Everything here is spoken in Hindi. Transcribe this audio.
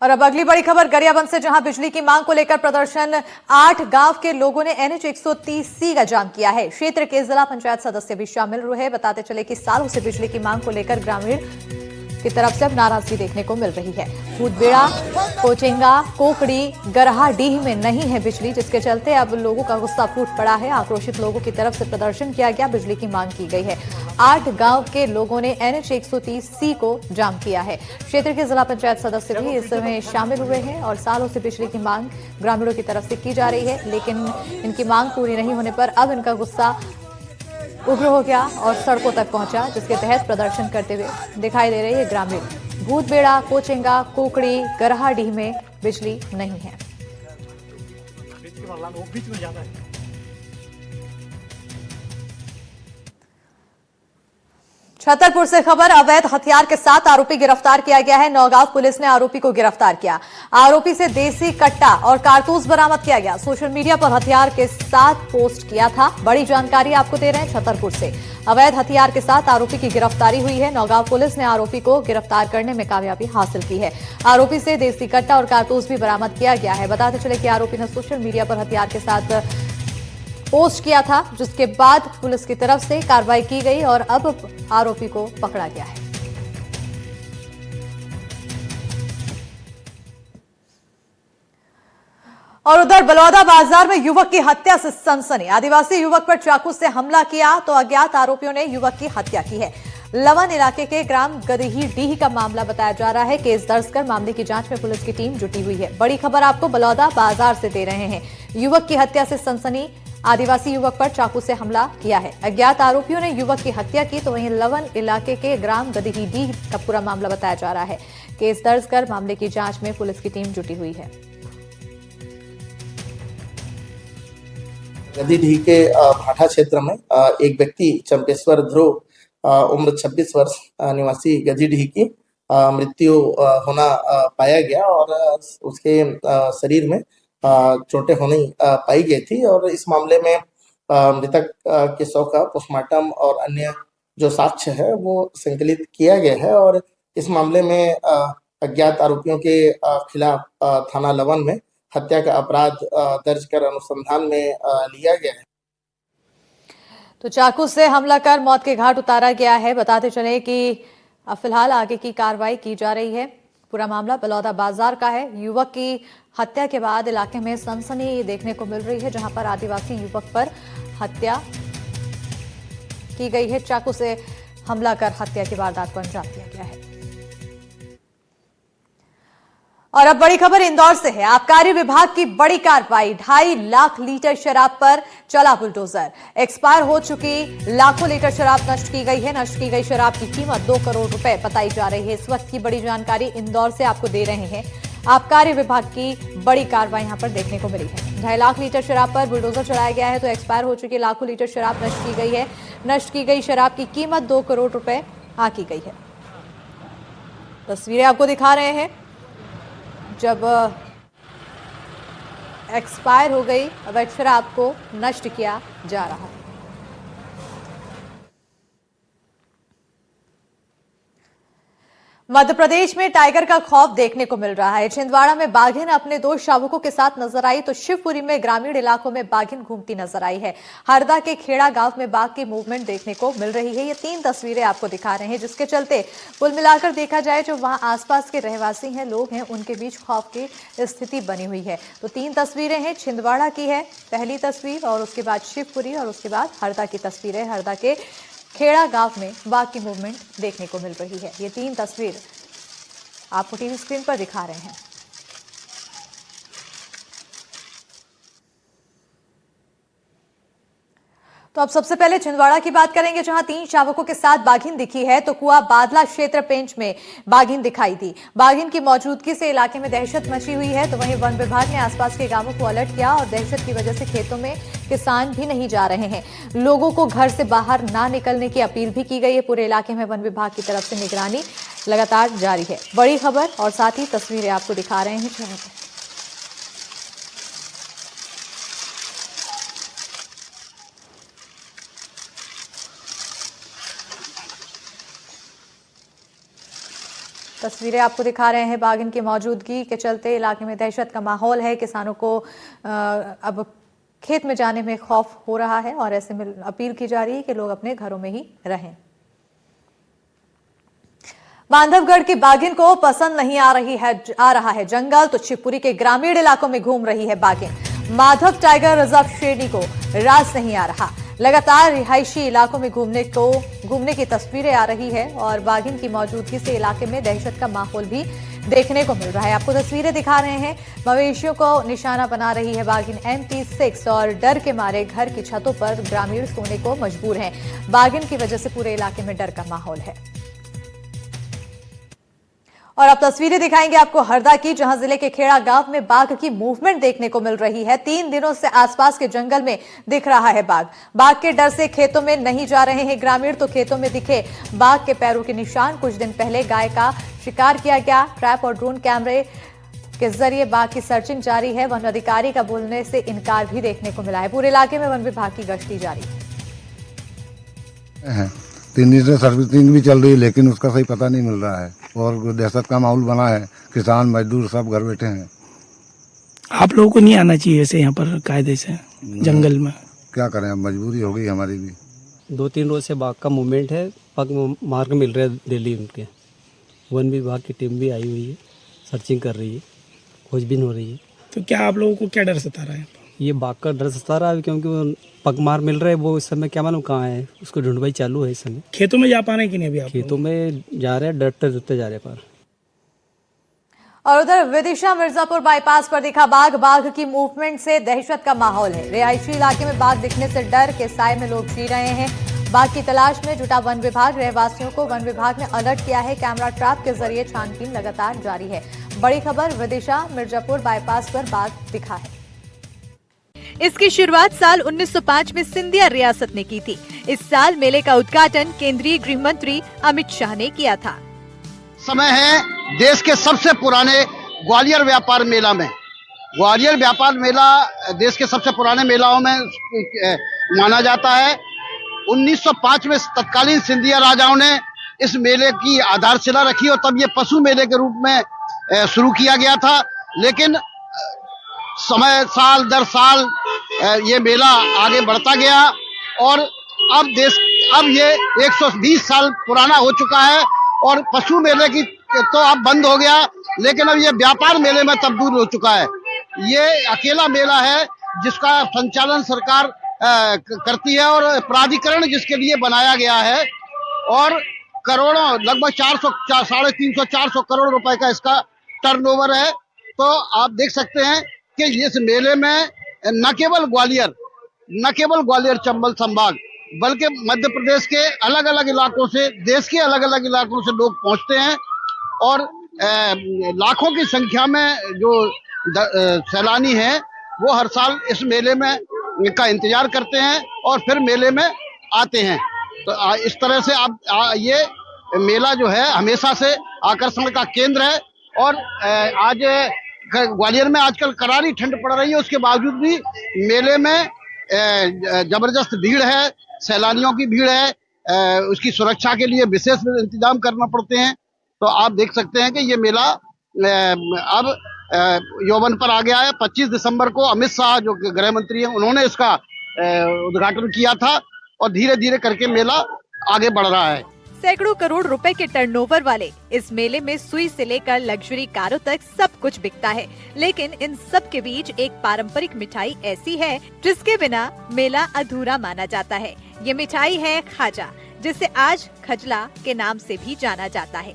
और अब अगली बड़ी खबर गरियाबंद से, जहां बिजली की मांग को लेकर प्रदर्शन 8 गांव के लोगों ने NH 130C का जाम किया है। क्षेत्र के जिला पंचायत सदस्य भी शामिल हुए हैं। बताते चले कि सालों से बिजली की मांग को लेकर ग्रामीण की तरफ से अब नाराजगी देखने को मिल रही है। भूतबेड़ा, कोचेंगा, कोकड़ी, गरहाडीह में नहीं है बिजली, जिसके चलते अब लोगों का गुस्सा फूट पड़ा है। आक्रोशित लोगों की तरफ से प्रदर्शन किया गया, बिजली की मांग की गई है। 8 गांव के लोगों ने NH 130C को जाम किया है। क्षेत्र के जिला पंचायत सदस्य भी इसमें शामिल हुए हैं और सालों से बिजली की मांग ग्रामीणों की तरफ से की जा रही है, लेकिन इनकी मांग पूरी नहीं होने पर अब इनका गुस्सा उग्र हो गया और सड़कों तक पहुंचा, जिसके तहत प्रदर्शन करते हुए दिखाई दे रही है ग्रामीण। भूतबेड़ा, कोचेंगा, कोकड़ी, गरहाडीह में बिजली नहीं है। छतरपुर से खबर, अवैध हथियार के साथ आरोपी गिरफ्तार किया गया है। नौगांव पुलिस ने आरोपी को गिरफ्तार किया। आरोपी से देसी कट्टा और कारतूस बरामद किया गया। सोशल मीडिया पर हथियार के साथ पोस्ट किया था। बड़ी जानकारी आपको दे रहे हैं छतरपुर से। अवैध हथियार के साथ आरोपी की गिरफ्तारी हुई है। नौगांव पुलिस ने आरोपी को गिरफ्तार करने में कामयाबी हासिल की है। आरोपी से देसी कट्टा और कारतूस भी बरामद किया गया है। बताते चले कि आरोपी ने सोशल मीडिया पर हथियार के साथ पोस्ट किया था, जिसके बाद पुलिस की तरफ से कार्रवाई की गई और अब आरोपी को पकड़ा गया है। और उधर बलौदा बाजार में युवक की हत्या से सनसनी। आदिवासी युवक पर चाकू से हमला किया तो अज्ञात आरोपियों ने युवक की हत्या की है। लवन इलाके के ग्राम गदहीडीह का मामला बताया जा रहा है। केस दर्ज कर मामले की जांच में पुलिस की टीम जुटी हुई है। बड़ी खबर आपको बलौदा बाजार से दे रहे हैं। युवक की हत्या से सनसनी। आदिवासी युवक पर चाकू से हमला किया है। अज्ञात आरोपियों ने युवक की हत्या की तो वहीं लवन इलाके के ग्राम गदहीडीह का पूरा मामला बताया जा रहा है। केस दर्ज कर मामले की जांच में पुलिस की टीम जुटी हुई है। गदहीडीह के भाठा क्षेत्र में एक व्यक्ति चंपेश्वर ध्रुव उम्र 26 वर्ष निवासी गदहीडीह की मृत्यु होना पाया गया और उसके शरीर में चोटें होनी पाई गई थी और इस मामले में मृतक के शव का पोस्टमार्टम और अन्य जो साक्ष्य है वो संकलित किया गया है और इस मामले में अज्ञात आरोपियों के खिलाफ थाना लवन में हत्या का अपराध दर्ज कर अनुसंधान में लिया गया है। तो चाकू से हमला कर मौत के घाट उतारा गया है। बताते चले कि फिलहाल आगे की कार्रवाई की जा रही है। पूरा मामला बलौदा बाजार का है। युवक की हत्या के बाद इलाके में सनसनी देखने को मिल रही है, जहां पर आदिवासी युवक पर हत्या की गई है। चाकू से हमला कर हत्या की वारदात को अंजाम दिया गया है। और अब बड़ी खबर इंदौर से है। आबकारी विभाग की बड़ी कार्रवाई। 2.5 लाख लीटर शराब पर चला बुलडोजर। एक्सपायर हो चुकी लाखों लीटर शराब नष्ट की गई है। नष्ट की गई शराब की कीमत 2 करोड़ रुपए बताई जा रही है। इस वक्त की बड़ी जानकारी इंदौर से आपको दे रहे हैं। आबकारी विभाग की बड़ी कार्रवाई यहां पर देखने को मिली है। 2.5 लाख लीटर शराब पर बुलडोजर चलाया गया है तो एक्सपायर हो चुकी लाखों लीटर शराब नष्ट की गई है। नष्ट की गई शराब की कीमत 2 करोड़ रुपए आंकी गई है। तस्वीरें आपको दिखा रहे हैं जब एक्सपायर हो गई अवैध शराब को नष्ट किया जा रहा है। मध्य प्रदेश में टाइगर का खौफ देखने को मिल रहा है। छिंदवाड़ा में बाघिन अपने 2 शावकों के साथ नजर आई तो शिवपुरी में ग्रामीण इलाकों में बाघिन घूमती नजर आई है। हरदा के खेड़ा गांव में बाघ की मूवमेंट देखने को मिल रही है। ये 3 तस्वीरें आपको दिखा रहे हैं, जिसके चलते कुल मिलाकर देखा जाए जो वहां आसपास के रहवासी हैं, लोग हैं, उनके बीच खौफ की स्थिति बनी हुई है। तो 3 तस्वीरें हैं। छिंदवाड़ा की है पहली तस्वीर और उसके बाद शिवपुरी और उसके बाद हरदा की तस्वीरें। हरदा के खेड़ा गांव में बाघ की मूवमेंट देखने को मिल रही है। ये 3 तस्वीर आपको टीवी स्क्रीन पर दिखा रहे हैं। तो अब सबसे पहले छिंदवाड़ा की बात करेंगे, जहां 3 शावकों के साथ बाघिन दिखी है। तो कुआ बादला क्षेत्र पेंच में बाघिन दिखाई दी। बाघिन की मौजूदगी से इलाके में दहशत मची हुई है। तो वहीं वन विभाग ने आसपास के गांवों को अलर्ट किया और दहशत की वजह से खेतों में किसान भी नहीं जा रहे हैं। लोगों को घर से बाहर ना निकलने की अपील भी की गई है। पूरे इलाके में वन विभाग की तरफ से निगरानी लगातार जारी है। बड़ी खबर और साथ ही तस्वीरें आपको दिखा रहे हैं। तस्वीरें आपको दिखा रहे हैं बाघिन की मौजूदगी के चलते इलाके में दहशत का माहौल है। किसानों को अब खेत में जाने में खौफ हो रहा है और ऐसे में अपील की जा रही है कि लोग अपने घरों में ही रहें। बांधवगढ़ की बाघिन को पसंद नहीं आ रहा है जंगल, तो शिवपुरी के ग्रामीण इलाकों में घूम रही है बाघिन। माधव टाइगर रिजर्व शेरनी को रास नहीं आ रहा। लगातार रिहायशी इलाकों में घूमने की तस्वीरें आ रही है और बाघिन की मौजूदगी से इलाके में दहशत का माहौल भी देखने को मिल रहा है। आपको तस्वीरें दिखा रहे हैं, मवेशियों को निशाना बना रही है बाघिन MP6 और डर के मारे घर की छतों पर ग्रामीण सोने को मजबूर हैं। बाघिन की वजह से पूरे इलाके में डर का माहौल है। और अब तस्वीरें दिखाएंगे आपको हरदा की, जहां जिले के खेड़ा गांव में बाघ की मूवमेंट देखने को मिल रही है। 3 दिनों से आसपास के जंगल में दिख रहा है बाघ। बाघ के डर से खेतों में नहीं जा रहे हैं ग्रामीण, तो खेतों में दिखे बाघ के पैरों के निशान। कुछ दिन पहले गाय का शिकार किया गया। ट्रैप और ड्रोन कैमरे के जरिए बाघ की सर्चिंग जारी है। वन अधिकारी का बोलने से इनकार भी देखने को मिला है। पूरे इलाके में वन विभाग की गश्ती जारी है। 3 दिन से सर्विसिंग भी चल रही है, लेकिन उसका सही पता नहीं मिल रहा है और दहशत का माहौल बना है। किसान मजदूर सब घर बैठे हैं। आप लोगों को नहीं आना चाहिए ऐसे यहाँ पर कायदे से जंगल में। क्या करें, अब मजबूरी हो गई हमारी भी। 2-3 रोज से बाघ का मूवमेंट है। पग मार्क मिल रहे हैं डेली उनके। वन विभाग की टीम भी आई हुई है, सर्चिंग कर रही है, खोजबीन हो रही है। तो क्या आप लोगों को क्या डर सता रहा है? ये बाघ का डर सता रहा है क्योंकि वो पगमार मिल रहे हैं। वो इस समय क्या मालूम कहाँ है, उसको ढूंढवाई चालू है इस समय। खेतों में जा पा रहे हैं कि नहीं? अभी आप खेतों में जा रहे हैं, डरते जा रहे हैं पर। और उधर विदिशा मिर्जापुर बाईपास पर दिखा बाघ की मूवमेंट से दहशत का माहौल है। रिहायशी इलाके में बाघ दिखने से डर के साए में लोग जी रहे हैं। बाघ की तलाश में जुटा वन विभाग। रहवासियों को वन विभाग ने अलर्ट किया है। कैमरा ट्रैप के जरिए छानबीन लगातार जारी है। बड़ी खबर, विदिशा मिर्जापुर बाईपास पर बाघ दिखा है। इसकी शुरुआत साल 1905 में सिंधिया रियासत ने की थी। इस साल मेले का उद्घाटन केंद्रीय गृह मंत्री अमित शाह ने किया था। समय है देश के सबसे पुराने ग्वालियर व्यापार मेला में। ग्वालियर व्यापार मेला देश के सबसे पुराने मेलाओं में माना जाता है। 1905 में तत्कालीन सिंधिया राजाओं ने इस मेले की आधारशिला रखी और तब ये पशु मेले के रूप में शुरू किया गया था। लेकिन समय साल दर साल ये मेला आगे बढ़ता गया और अब ये 120 साल पुराना हो चुका है और पशु मेले की तो अब बंद हो गया, लेकिन अब ये व्यापार मेले में तब्दील हो चुका है। ये अकेला मेला है जिसका संचालन सरकार करती है और प्राधिकरण जिसके लिए बनाया गया है और करोड़ों, लगभग 350-400 करोड़ रुपए का इसका टर्नओवर है। तो आप देख सकते हैं कि इस मेले में न केवल ग्वालियर चंबल संभाग बल्कि मध्य प्रदेश के अलग अलग इलाकों से, देश के अलग अलग इलाकों से लोग पहुंचते हैं और लाखों की संख्या में जो सैलानी हैं वो हर साल इस मेले में का इंतजार करते हैं और फिर मेले में आते हैं। तो इस तरह से अब ये मेला जो है हमेशा से आकर्षण का केंद्र है और आज ग्वालियर में आजकल करारी ठंड पड़ रही है, उसके बावजूद भी मेले में जबरदस्त भीड़ है, सैलानियों की भीड़ है। उसकी सुरक्षा के लिए विशेष इंतजाम करना पड़ते हैं। तो आप देख सकते हैं कि ये मेला अब यौवन पर आ गया है। 25 दिसंबर को अमित शाह जो गृह मंत्री हैं उन्होंने इसका उद्घाटन किया था और धीरे धीरे करके मेला आगे बढ़ रहा है। सैकड़ों करोड़ रुपए के टर्नओवर वाले इस मेले में सुई से लेकर लग्जरी कारों तक सब कुछ बिकता है। लेकिन इन सब के बीच एक पारंपरिक मिठाई ऐसी है जिसके बिना मेला अधूरा माना जाता है। ये मिठाई है खाजा, जिसे आज खजला के नाम से भी जाना जाता है।